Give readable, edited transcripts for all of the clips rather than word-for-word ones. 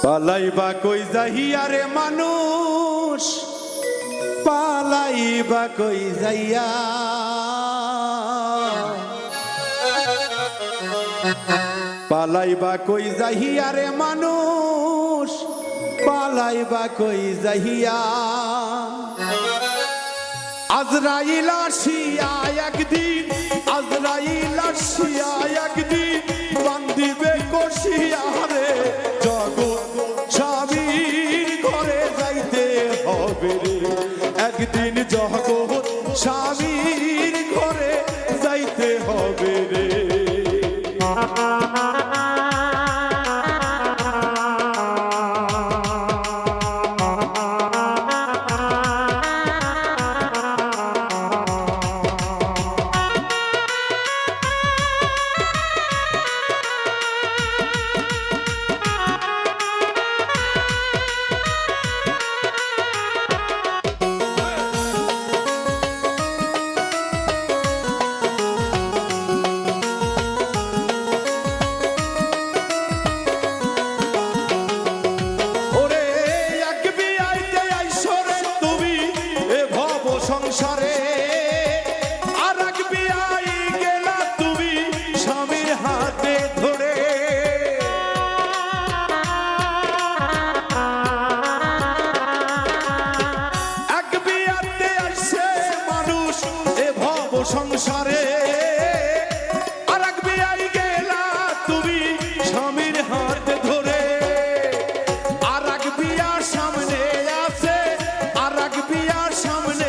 পালাইবা কই যাইয়া রে মানুষ, পালাইবা কই যাইয়া, পালাইবা কই যাইয়া রে মানুষ, পালাইবা কই যাইয়া। আজরাইল আসিয়া একদিন, আজরাইল আসিয়া একদিন বান্ধিবে কষিয়া রে, জগৎ স্বামীর ঘরে যাইতে হবে রে, একদিন জগৎ স্বামীর ঘরে যাইতে হবে রে। সংসারে আর এক বিয়াই গেলা তুমি স্বামীর হাতে ধরে, এক বিয়াতে আসে মানুষ এ ভব সংসারে, আর এক বিয়াই গেলা তুমি স্বামীর হাতে ধরে, আর এক বিয়ার সামনে আছে, আর এক বিয়ার সামনে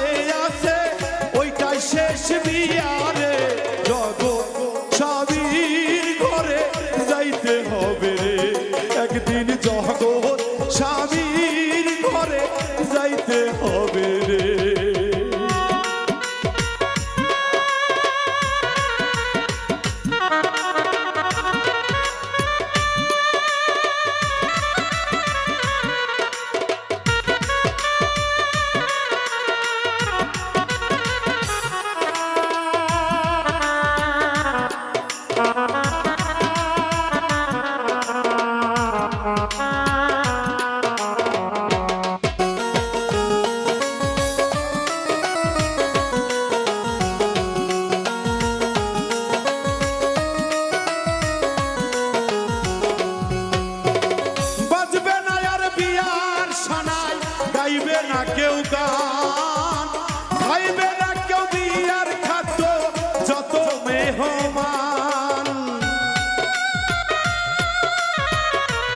শেষ বিয়ারে জগৎ স্বামীর ঘরে যাইতে হবে রে, একদিন জগৎ